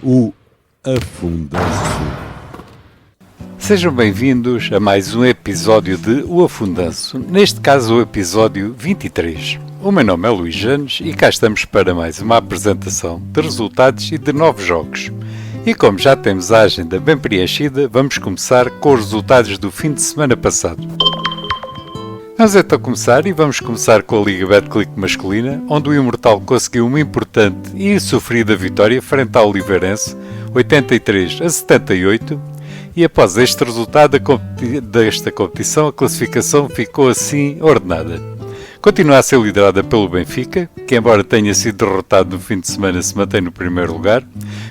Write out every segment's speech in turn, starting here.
O Afundanço. Sejam bem-vindos a mais um episódio de O Afundanço, neste caso o episódio 23. O meu nome é Luís Janes e cá estamos para mais uma apresentação de resultados e de novos jogos. E como já temos a agenda bem preenchida, vamos começar com os resultados do fim de semana passado. Vamos então começar com a Liga Betclic masculina, onde o Imortal conseguiu uma importante e sofrida vitória frente ao Oliveirense, 83-78, e após este resultado desta competição, a classificação ficou assim ordenada. Continua a ser liderada pelo Benfica, que embora tenha sido derrotado no fim de semana, se mantém no primeiro lugar,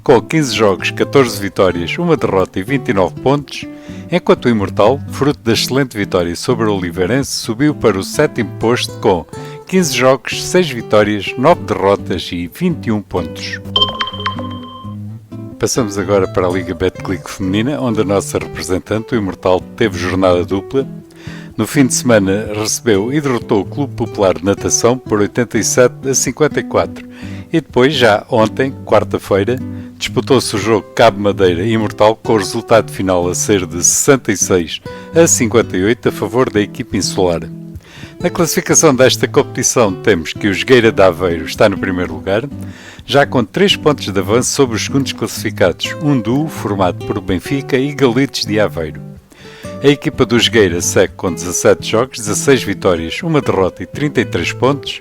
com 15 jogos, 14 vitórias, uma derrota e 29 pontos, enquanto o Imortal, fruto da excelente vitória sobre o Oliveirense, subiu para o 7º posto com 15 jogos, 6 vitórias, 9 derrotas e 21 pontos. Passamos agora para a Liga Betclic feminina, onde a nossa representante, o Imortal, teve jornada dupla. No fim de semana recebeu e derrotou o Clube Popular de Natação por 87-54 e depois, já ontem, quarta-feira, disputou-se o jogo Cabo Madeira Imortal com o resultado final a ser de 66-58 a favor da equipe insular. Na classificação desta competição temos que o Jogueira de Aveiro está no primeiro lugar, já com 3 pontos de avanço sobre os segundos classificados, um duo formado por Benfica e Galitos de Aveiro. A equipa do Jogueira segue com 17 jogos, 16 vitórias, uma derrota e 33 pontos,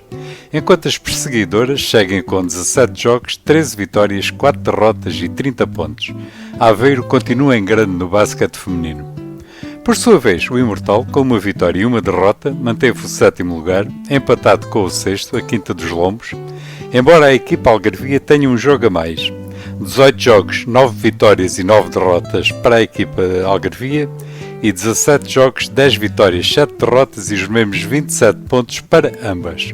enquanto as perseguidoras seguem com 17 jogos, 13 vitórias, 4 derrotas e 30 pontos. Aveiro continua em grande no basquete feminino. Por sua vez, o Imortal, com uma vitória e uma derrota, manteve o 7º lugar, empatado com o 6º, a Quinta dos Lombos, embora a equipa algarvia tenha um jogo a mais. 18 jogos, 9 vitórias e 9 derrotas para a equipa algarvia, e 17 jogos, 10 vitórias, 7 derrotas e os mesmos 27 pontos para ambas.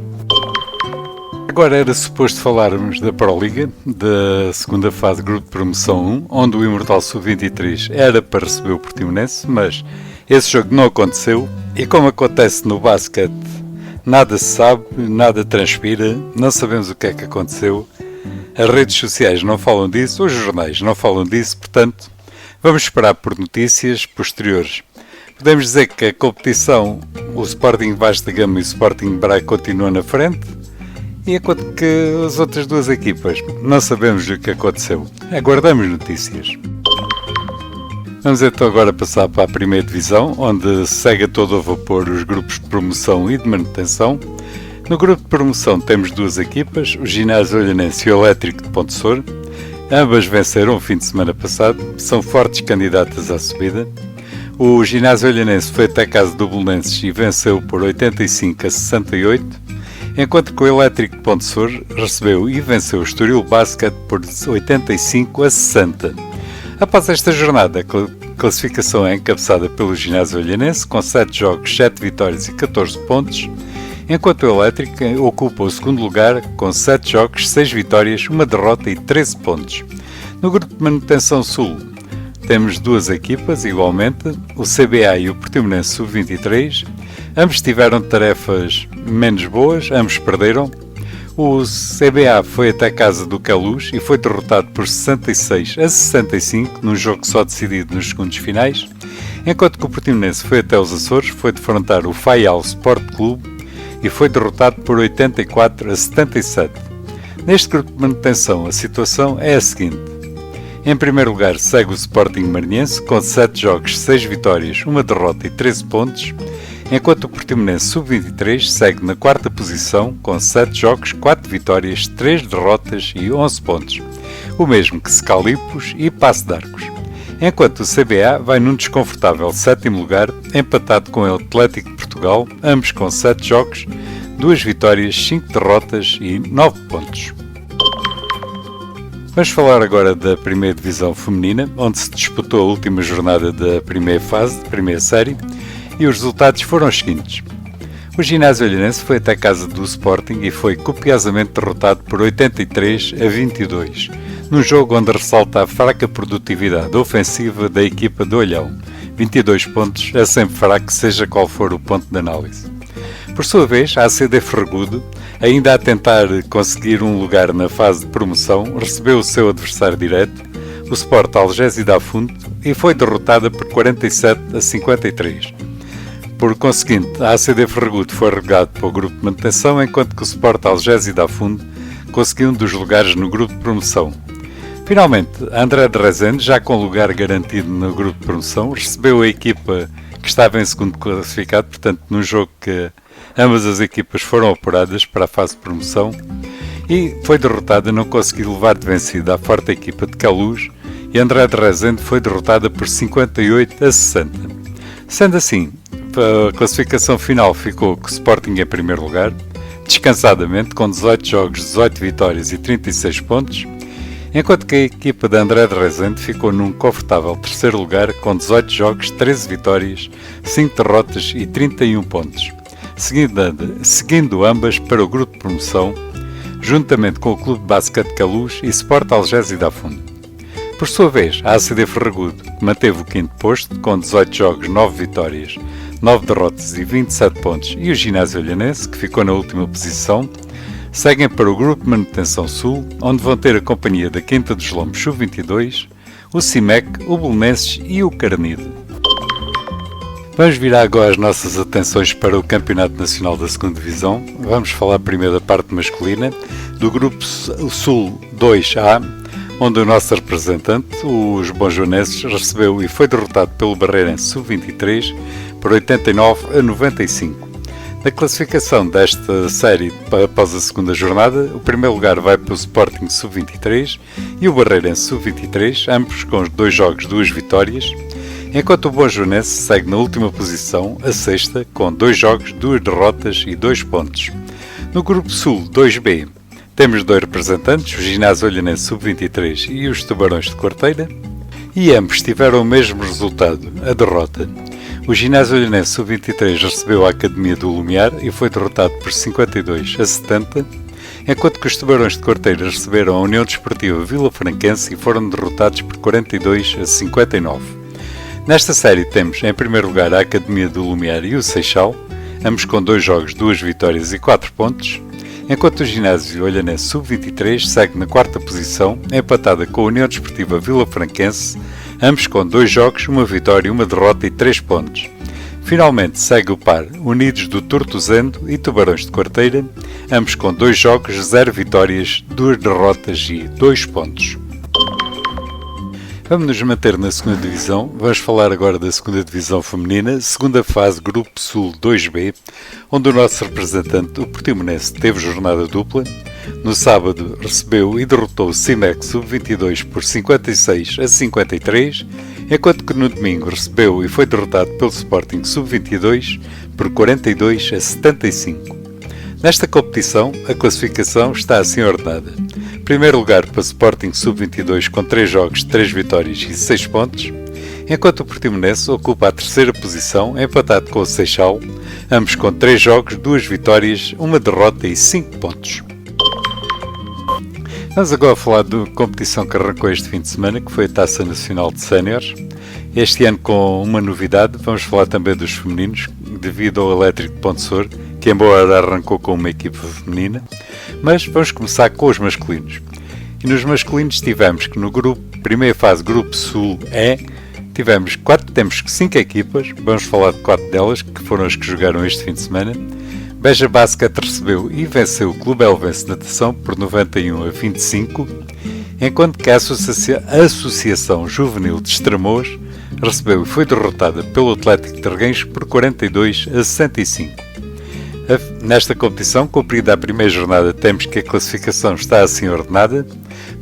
Agora era suposto falarmos da Proliga, da segunda fase Grupo de Promoção 1, onde o Imortal Sub-23 era para receber o Portimonense, mas esse jogo não aconteceu e, como acontece no basquete, nada se sabe, nada transpira, não sabemos o que é que aconteceu, as redes sociais não falam disso, os jornais não falam disso, portanto, vamos esperar por notícias posteriores. Podemos dizer que a competição, o Sporting Vasco da Gama e o Sporting Braga continuam na frente, e enquanto que as outras duas equipas não sabemos o que aconteceu. Aguardamos notícias. Vamos então agora passar para a primeira divisão, onde segue a todo o vapor os grupos de promoção e de manutenção. No grupo de promoção temos duas equipas, o Ginásio Olhanense e o Elétrico de Pontessor. Ambas venceram o fim de semana passado, são fortes candidatas à subida. O Ginásio Olhanense foi até a casa do Belenenses e venceu por 85-68, enquanto que o Elétrico de Pontessor recebeu e venceu o Estoril Basket por 85-60. Após esta jornada, a classificação é encabeçada pelo Ginásio Olhanense, com 7 jogos, 7 vitórias e 14 pontos, enquanto o Elétrico ocupa o segundo lugar com 7 jogos, 6 vitórias, uma derrota e 13 pontos. No grupo de manutenção sul temos duas equipas, igualmente, o CBA e o Portimonense Sub-23. Ambos tiveram tarefas menos boas, ambos perderam. O CBA foi até a casa do Queluz e foi derrotado por 66-65, num jogo só decidido nos segundos finais, enquanto que o Portimonense foi até os Açores, foi defrontar o Faial Sport Clube e foi derrotado por 84-77. Neste grupo de manutenção, a situação é a seguinte. Em primeiro lugar, segue o Sporting Maranhense, com 7 jogos, 6 vitórias, uma derrota e 13 pontos, enquanto o Portimonense Sub-23 segue na quarta posição, com 7 jogos, 4 vitórias, 3 derrotas e 11 pontos, o mesmo que Scalipos e Passo de Arcos. Enquanto o CBA vai num desconfortável 7º lugar, empatado com o Atlético de Portugal, ambos com 7 jogos, 2 vitórias, 5 derrotas e 9 pontos. Vamos falar agora da primeira divisão feminina, onde se disputou a última jornada da primeira fase, da primeira série, e os resultados foram os seguintes. O Ginásio Olhanense foi até a casa do Sporting e foi copiosamente derrotado por 83-22, num jogo onde ressalta a fraca produtividade ofensiva da equipa do Olhão. 22 pontos é sempre fraco, seja qual for o ponto de análise. Por sua vez, a ACD Ferragudo Ainda a tentar conseguir um lugar na fase de promoção, recebeu o seu adversário direto, o Sport Algésia da Fundo, e foi derrotada por 47-53. Por conseguinte, a ACD Ferragudo foi relegado para o grupo de manutenção, enquanto que o Sport Algésia da Fundo conseguiu um dos lugares no grupo de promoção. Finalmente, a André de Rezende, já com lugar garantido no grupo de promoção, recebeu a equipa que estava em segundo classificado, portanto, num jogo que ambas as equipas foram apuradas para a fase de promoção, e foi derrotada, não conseguiu levar de vencida a forte equipa de Queluz, e André de Rezende foi derrotada por 58-60. Sendo assim, a classificação final ficou com o Sporting em primeiro lugar, descansadamente, com 18 jogos, 18 vitórias e 36 pontos, enquanto que a equipa de André de Rezende ficou num confortável terceiro lugar, com 18 jogos, 13 vitórias, 5 derrotas e 31 pontos, seguindo ambas para o grupo de promoção, juntamente com o Clube de Basquete Queluz e Sport Algésia da Fundo. Por sua vez, a ACD Ferragudo manteve o quinto posto, com 18 jogos, 9 vitórias, 9 derrotas e 27 pontos, e o Ginásio Olhanense, que ficou na última posição, seguem para o Grupo de Manutenção Sul, onde vão ter a companhia da Quinta dos Lombos Sub-22, o CIMEC, o Belenenses e o Carnide. Vamos virar agora as nossas atenções para o Campeonato Nacional da 2ª Divisão. Vamos falar primeiro da parte masculina, do Grupo Sul 2A, onde o nosso representante, os Bonjoneses, recebeu e foi derrotado pelo Barreirense Sub-23 por 89-95. Na classificação desta série após a segunda jornada, o primeiro lugar vai para o Sporting Sub-23 e o Barreirense Sub-23, ambos com 2 jogos, 2 vitórias, enquanto o Bonjoense segue na última posição, a sexta, com 2 jogos, 2 derrotas e 2 pontos. No Grupo Sul 2B, temos 2 representantes, o Ginásio Olhanense Sub-23 e os Tubarões de Quarteira, e ambos tiveram o mesmo resultado, a derrota. O Ginásio Olhanense Sub-23 recebeu a Academia do Lumiar e foi derrotado por 52-70, enquanto que os Tubarões de Quarteira receberam a União Desportiva Vila Franquense e foram derrotados por 42-59. Nesta série temos em primeiro lugar a Academia do Lumiar e o Seixal, ambos com 2 jogos, 2 vitórias e 4 pontos, enquanto o Ginásio Olhanense Sub-23 segue na 4ª posição, empatada com a União Desportiva Vila Franquense, ambos com 2 jogos, 1 vitória, 1 derrota e 3 pontos. Finalmente segue o par Unidos do Tortozendo e Tubarões de Quarteira, ambos com 2 jogos, 0 vitórias, 2 derrotas e 2 pontos. Vamos nos manter na 2ª Divisão. Vamos falar agora da 2ª Divisão Feminina, segunda fase, Grupo Sul 2B, onde o nosso representante, o Portimonense, teve jornada dupla. No sábado recebeu e derrotou o CIMEC Sub-22 por 56-53, enquanto que no domingo recebeu e foi derrotado pelo Sporting Sub-22 por 42-75. Nesta competição, a classificação está assim ordenada. Primeiro lugar para o Sporting Sub-22 com 3 jogos, 3 vitórias e 6 pontos, enquanto o Portimonense ocupa a 3ª posição, empatado com o Seixal, ambos com 3 jogos, 2 vitórias, 1 derrota e 5 pontos. Vamos agora falar da competição que arrancou este fim de semana, que foi a Taça Nacional de Séniores. Este ano com uma novidade, vamos falar também dos femininos, devido ao Elétrico de Pontessor, que embora arrancou com uma equipa feminina, mas vamos começar com os masculinos. E nos masculinos tivemos que no grupo, primeira fase, Grupo Sul E, temos 5 equipas, vamos falar de 4 delas, que foram as que jogaram este fim de semana. Beja Basket recebeu e venceu o Clube Elvense Natação por 91-25, enquanto que a Associação Juvenil de Estremoz recebeu e foi derrotada pelo Atlético de Targuens por 42-65. Nesta competição, cumprida a primeira jornada, temos que a classificação está assim ordenada.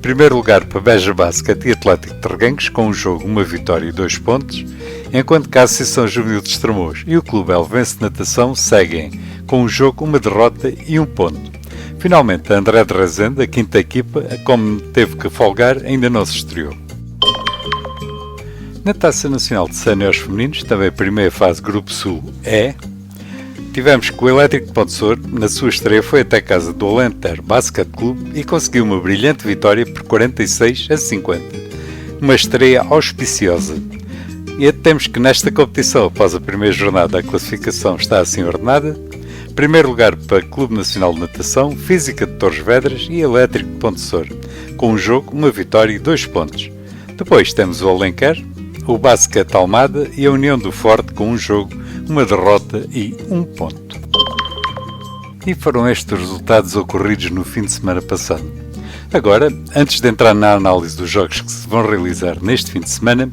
Primeiro lugar para Beja Basket e Atlético de Targuens, com um jogo, 1 vitória e 2 pontos, enquanto que a Associação Juvenil de Estremoz e o Clube Elvense Natação seguem com um jogo, 1 derrota e 1 ponto. Finalmente, a André de Rezende, a 5ª equipa, como teve que folgar, ainda não se estreou. Na Taça Nacional de Séniores Femininos, também a primeira fase, Grupo Sul E, tivemos que o Elétrico de Pontessor, na sua estreia, foi até a casa do Alentejo Basket Clube e conseguiu uma brilhante vitória por 46-50. Uma estreia auspiciosa. E temos que nesta competição, após a primeira jornada, a classificação está assim ordenada. Primeiro lugar para Clube Nacional de Natação, Física de Torres Vedras e Elétrico de Pontessor, com um jogo, uma vitória e 2 pontos. Depois temos o Alenquer, o Basquete Almada e a União do Forte com um jogo, uma derrota e 1 ponto. E foram estes os resultados ocorridos no fim de semana passado. Agora, antes de entrar na análise dos jogos que se vão realizar neste fim de semana,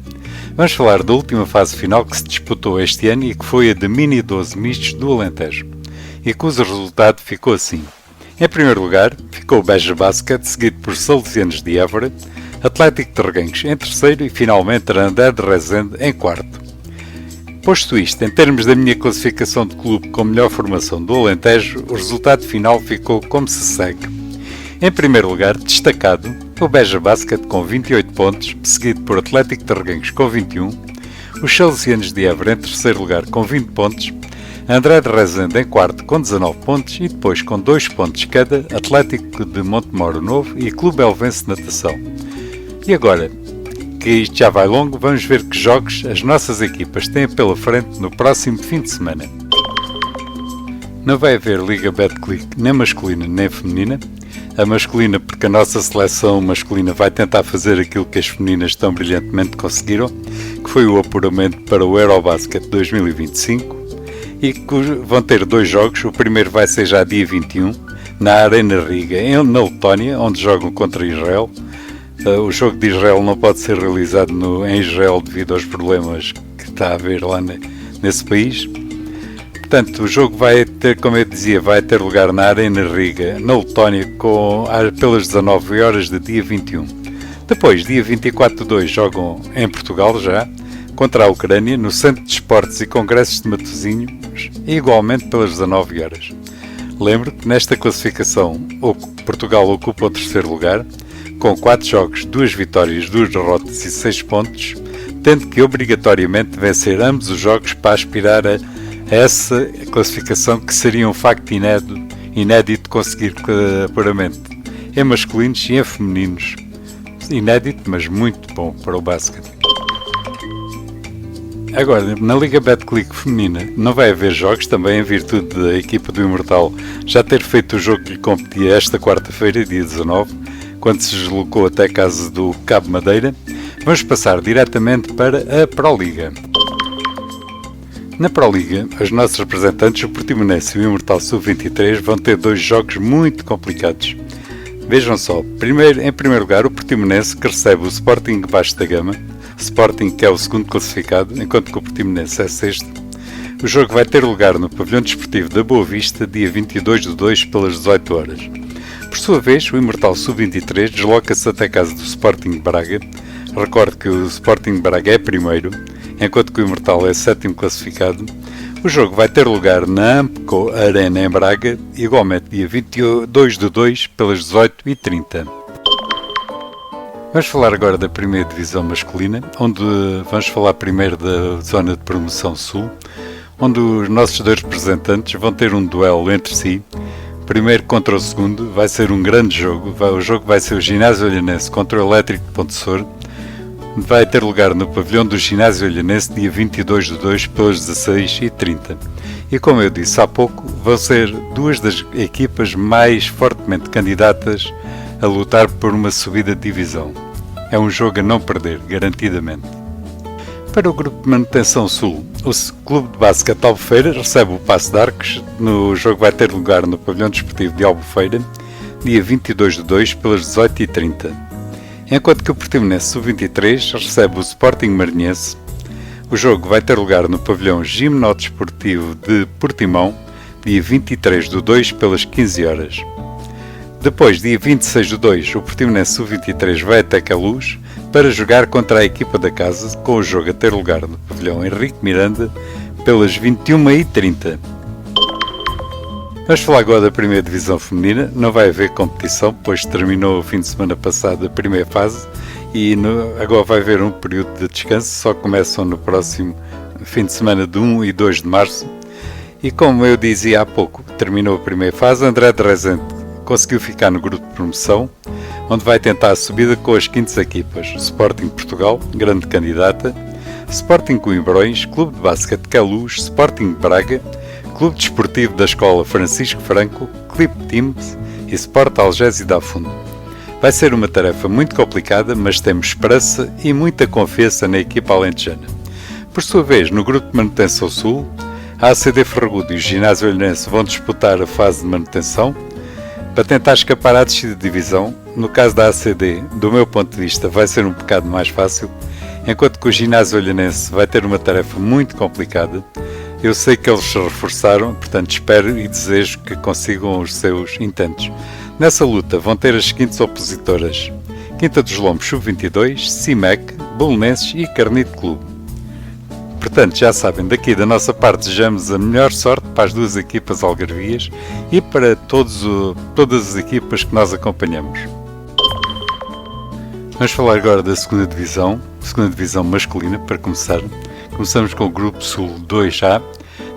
vamos falar da última fase final que se disputou este ano e que foi a de Mini 12 mistos do Alentejo, e cujo resultado ficou assim. Em primeiro lugar, ficou o Beja Basket, seguido por Salesianos de Évora, Atlético de Reguengos em terceiro e finalmente André de Rezende em quarto. Posto isto, em termos da minha classificação de clube com melhor formação do Alentejo, o resultado final ficou como se segue. Em primeiro lugar, destacado, o Beja Basket com 28 pontos, seguido por Atlético de Reguengos com 21, os Salesianos de Évora em terceiro lugar com 20 pontos, André de Rezende em quarto com 19 pontos e depois com 2 pontos cada, Atlético de Montemoro Novo e Clube Elvense de Natação. E agora, que isto já vai longo, vamos ver que jogos as nossas equipas têm pela frente no próximo fim de semana. Não vai haver Liga Betclic nem masculina nem feminina. A masculina porque a nossa seleção masculina vai tentar fazer aquilo que as femininas tão brilhantemente conseguiram, que foi o apuramento para o Eurobasket 2025, e que vão ter 2 jogos. O primeiro vai ser já dia 21, na Arena Riga, na Letónia, onde jogam contra Israel. O jogo de Israel não pode ser realizado em Israel devido aos problemas que está a haver lá nesse país. Portanto, o jogo vai ter, como eu dizia, vai ter lugar na Arena Riga, na Letónia, pelas 19 horas de dia 21. Depois, dia 24/2, jogam em Portugal já, contra a Ucrânia, no Centro de Esportes e Congressos de Matosinhos, igualmente pelas 19 horas. Lembro que nesta classificação Portugal ocupa o terceiro lugar, com 4 jogos, 2 vitórias, 2 derrotas e 6 pontos, tendo que obrigatoriamente vencer ambos os jogos para aspirar a essa classificação, que seria um facto inédito conseguir apuramento em masculinos e em femininos. Inédito, mas muito bom para o basquete. Agora, na Liga Betclic feminina não vai haver jogos, também em virtude da equipa do Imortal já ter feito o jogo que lhe competia esta quarta-feira, dia 19, quando se deslocou até a casa do Cabo Madeira. Vamos passar diretamente para a Proliga. Na Proliga, os nossos representantes, o Portimonense e o Imortal Sub-23, vão ter 2 jogos muito complicados. Vejam só, em primeiro lugar, o Portimonense, que recebe o Sporting Baixo da Gama, Sporting que é o segundo classificado, enquanto que o Portimonense é sexto. O jogo vai ter lugar no Pavilhão Desportivo da Boa Vista, dia 22/2, pelas 18 horas. Por sua vez, o Imortal Sub-23 desloca-se até a casa do Sporting Braga. Recordo que o Sporting Braga é primeiro, enquanto que o Imortal é sétimo classificado. O jogo vai ter lugar na Ampco Arena em Braga, igualmente dia 22/2, pelas 18h30. Vamos falar agora da primeira divisão masculina, onde vamos falar primeiro da zona de promoção sul, onde os nossos 2 representantes vão ter um duelo entre si. Primeiro contra o segundo, vai ser um grande jogo. O jogo vai ser o Ginásio Olhanense contra o Elétrico de Pontessor. Vai ter lugar no pavilhão do Ginásio Olhanense, dia 22/2, pelas 16h30. E como eu disse há pouco, vão ser 2 das equipas mais fortemente candidatas a lutar por uma subida de divisão. É um jogo a não perder, garantidamente. Para o grupo de manutenção sul, o Clube de Basquete Albufeira recebe o Paço de Arcos. O jogo vai ter lugar no Pavilhão Desportivo de Albufeira, dia 22/2, pelas 18h30. Enquanto que o Portimonense Sub-23 recebe o Sporting Marinhense. O jogo vai ter lugar no Pavilhão Gimnodesportivo de Portimão, dia 23/2, pelas 15 horas. Depois, dia 26/2, o Portimonense Sub-23 vai até Queluz para jogar contra a equipa da casa, com o jogo a ter lugar no pavilhão Henrique Miranda, pelas 21h30. Vamos falar agora da primeira divisão feminina. Não vai haver competição, pois terminou o fim de semana passado a primeira fase e agora vai haver um período de descanso, só começam no próximo fim de semana de 1 e 2 de março. E como eu dizia há pouco, terminou a primeira fase, André de Rezende conseguiu ficar no grupo de promoção, onde vai tentar a subida com as quintas equipas: Sporting Portugal, grande candidata, Sporting Coimbrões, Clube de Basquete Queluz, Sporting Braga, Clube Desportivo da Escola Francisco Franco, Clip Teams e Sport Algésia da Fundo. Vai ser uma tarefa muito complicada, mas temos esperança e muita confiança na equipa alentejana. Por sua vez, no grupo de manutenção sul, a ACD Ferragudo e o Ginásio Olhanense vão disputar a fase de manutenção para tentar escapar à descida de divisão. No caso da ACD, do meu ponto de vista, vai ser um bocado mais fácil, enquanto que o Ginásio Olhanense vai ter uma tarefa muito complicada. Eu sei que eles se reforçaram, portanto espero e desejo que consigam os seus intentos. Nessa luta vão ter as seguintes opositoras: Quinta dos Lombos Sub-22, CIMEC, Bolonenses e Carnide Clube. Portanto, já sabem, daqui da nossa parte desejamos a melhor sorte para as duas equipas algarvias e para todas as equipas que nós acompanhamos. Vamos falar agora da segunda divisão masculina, para começar. Começamos com o Grupo Sul 2A.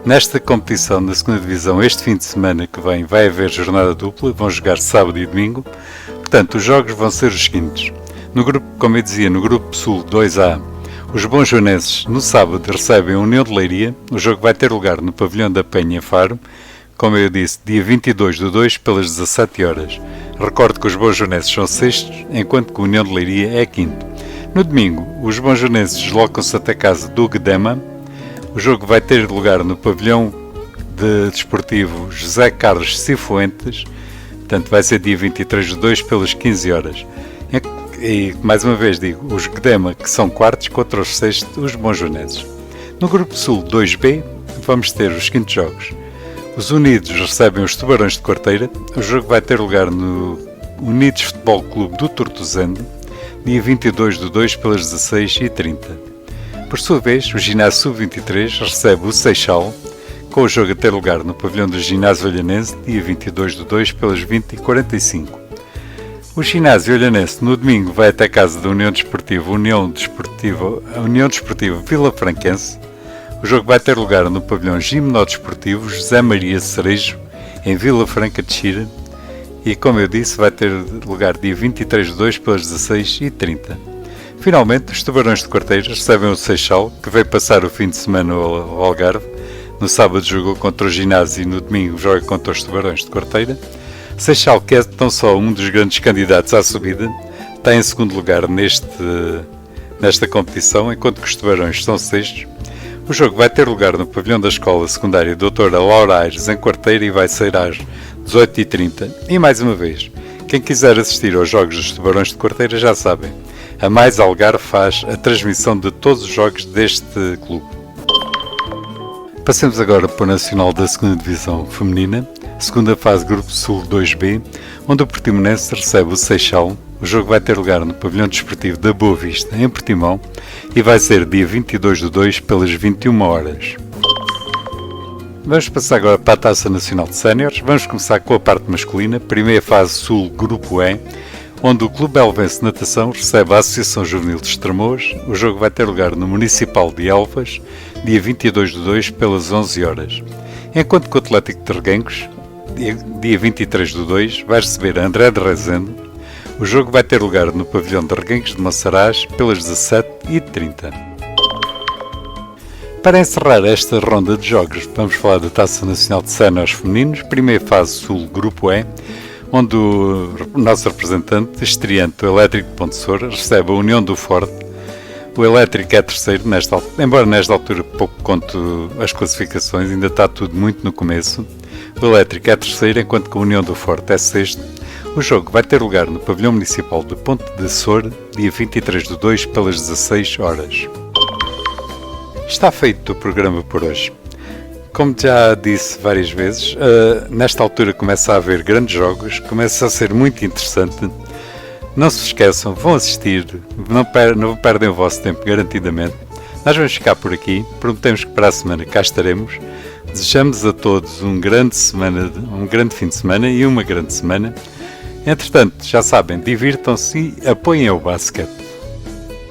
Nesta competição da segunda divisão, este fim de semana que vem, vai haver jornada dupla, vão jogar sábado e domingo. Portanto, os jogos vão ser os seguintes. No grupo, como eu dizia, no Grupo Sul 2A, os bonjoanenses no sábado recebem a União de Leiria. O jogo vai ter lugar no Pavilhão da Penha em Faro, como eu disse, dia 22/2 pelas 17 horas. Recordo que os bonjoanenses são sextos, enquanto que a União de Leiria é quinto. No domingo, os bonjoanenses deslocam-se até casa do Guedema. O jogo vai ter lugar no Pavilhão Desportivo José Carlos Cifuentes, portanto vai ser dia 23/2 pelas 15 horas. E mais uma vez digo, os Guedema que são quartos contra os sextos, os bonjoaneses. No Grupo Sul 2B vamos ter os seguintes jogos. Os Unidos recebem os Tubarões de Quarteira. O jogo vai ter lugar no Unidos Futebol Clube do Tortozende, dia 22/2 pelas 16h30. Por sua vez, o Ginásio Sub-23 recebe o Seixal, com o jogo a ter lugar no Pavilhão do Ginásio Olhanense, dia 22/2 pelas 20h45. O Ginásio Olhanense no domingo vai até a casa da União Desportiva Vila Franquense. O jogo vai ter lugar no Pavilhão Gimnodesportivo José Maria Cerejo, em Vila Franca de Xira, e como eu disse, vai ter lugar dia 23/2 pelas 16h30. Finalmente, os Tubarões de Quarteira recebem o Seixal, que veio passar o fim de semana ao Algarve. No sábado jogou contra o Ginásio e no domingo joga contra os Tubarões de Quarteira. Seixal, que é tão só um dos grandes candidatos à subida, está em segundo lugar nesta competição, enquanto que os Tubarões são sextos. O jogo vai ter lugar no pavilhão da Escola Secundária Doutora Laura Aires, em Quarteira, e vai ser às 18h30. E mais uma vez, quem quiser assistir aos jogos dos Tubarões de Quarteira já sabem, a Mais Algarve faz a transmissão de todos os jogos deste clube. Passemos agora para o Nacional da 2ª Divisão Feminina, segunda fase Grupo Sul 2B, onde o Portimonense recebe o Seixal. O jogo vai ter lugar no Pavilhão Desportivo da Boa Vista, em Portimão, e vai ser dia 22/2 pelas 21 horas. Vamos passar agora para a Taça Nacional de Séniores. Vamos começar com a parte masculina, primeira fase Sul Grupo E, onde o Clube Elvense de Natação recebe a Associação Juvenil de Estremoz. O jogo vai ter lugar no Municipal de Elvas, dia 22/2 pelas 11 horas. Enquanto que o Atlético de Reguengos, dia 23/2, vai receber a André de Rezende. O jogo vai ter lugar no Pavilhão de Reguengos de Monsaraz pelas 17h30. Para encerrar esta ronda de jogos, vamos falar da Taça Nacional de Séniores Femininos, primeira fase Sul Grupo E, onde o nosso representante, estreante, o Elétrico de Pontessor, recebe a União do Forte. O Elétrico é terceiro, embora nesta altura pouco conto as classificações, ainda está tudo muito no começo. O Elétrico é terceiro, enquanto que a União do Forte é sexto. O jogo vai ter lugar no Pavilhão Municipal de Ponte de Sor, dia 23/2 pelas 16 horas. Está feito o programa por hoje. Como já disse várias vezes, nesta altura começa a haver grandes jogos, começa a ser muito interessante. Não se esqueçam, vão assistir, não perdem o vosso tempo garantidamente. Nós vamos ficar por aqui, prometemos que para a semana cá estaremos. Desejamos a todos um grande fim de semana e uma grande semana. Entretanto, já sabem, divirtam-se e apoiem o basquete.